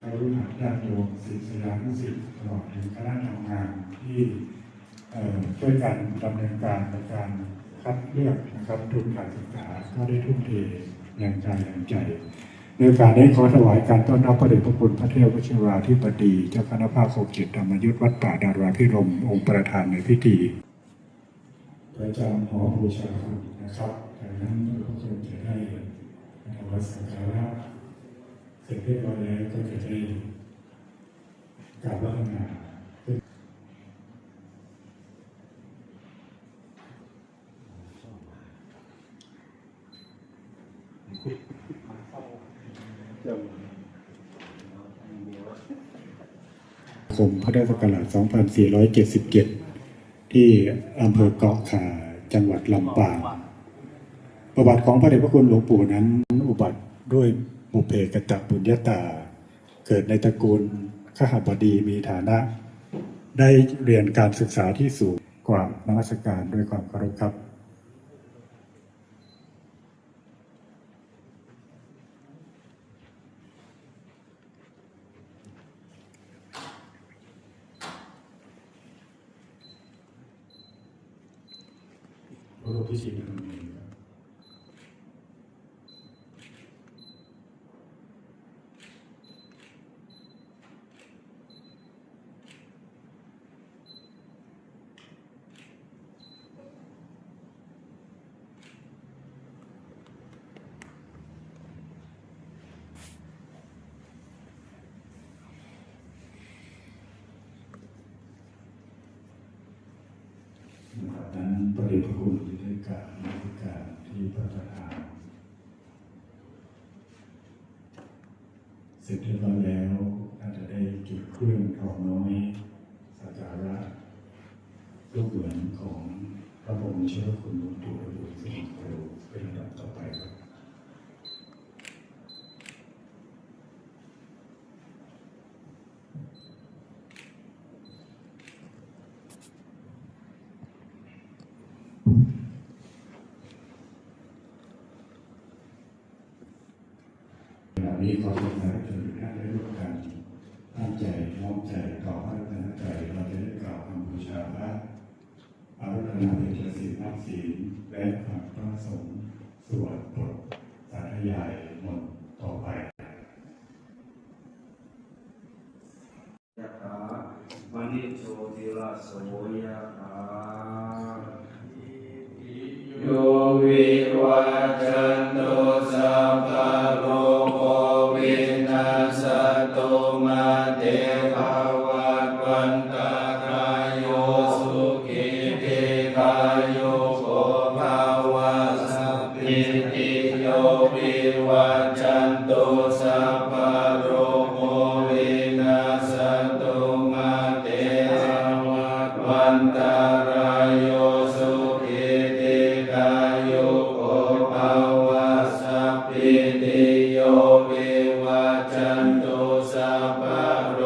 คฤหัสถ์ญาติโยมศิษยานุศิษย์ตลอดถึงคณะทำงานที่ช่วยกันดำเนินการในการคัดเลือกนะครับทุนการศึกษาก็ได้ทุ่มเทแรงกายแรงใจในโอกาสนี้ขอถวายการต้อนรับพระเดชพระคุณพระเทพวชิราธิบดีเจ้าคณะภาค6 ธรรมยุทธวัดป่าดาราภิรมย์องค์ประธานในพิธีประจำหอบูชาคุณนะครับดังนั้นทุกคนจะได้ถวายสักการะเสร็จเรียบร้อยแล้วก็จะได้กราบรัตนาคมพุทธศักราช 2477 ที่อำเภอเกาะข่าจังหวัดลำปางประวัติของพระเดชพระคุณหลวงปู่นั้นอุบัติด้วยบุพเพกตปุญญาตาเกิดในตระกูลขหบดีมีฐานะได้เรียนการศึกษาที่สูงกว่านมัสการด้วยความเคารพครับพระพุทธชินราชนั้นประเดชพระคุณที่ได้กล่าวในการที่พระประธานเสร็จเรียบร้อยแล้วน่าจะได้จุดเครื่องทองน้อยสักการะรูปเหมือนของพระบรมเชื้อคุณหลวงปู่ฤาษีสิงห์โตเป็นลำดับต่อไปครับวันนี้ขอเชิญท่านทุกท่านได้ร่วมกันตั้งใจน้อมใจต่อพระรัตนตรัยเราจะได้กล่าวคำบูชาพระอารัธนาเป็นศีลนับศีลและฟังพระสงฆ์สวดบทสาธยายมนต์ต่อไปยะถามณิโชติราโสยะถาโยวิวัจจันตุสัพพะโรโควินาศตุมาเตภวัตวันตรายโยสุขิติกายุโกภาวะสัพพิติโยวิวัจจันตุสัพพะโรโควินาศตุมาเตภวัตวันตรายโยสุขิติกายุโกภาวะสัพพิติโยวิวัจจันตุสัพพะโร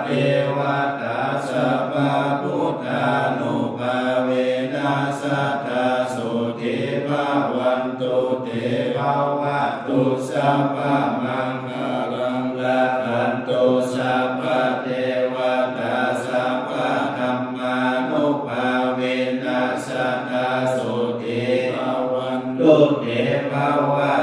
เทวตาสัพพพุทธานุภาเวนัสสทธาสุทิภาวันตุเตภวะตุสัพพมังคลังรักขันตุสัพพเทวตาสัพพธัมมานุภาเวนัสสทธาสุทิภาวันตุเตภวะ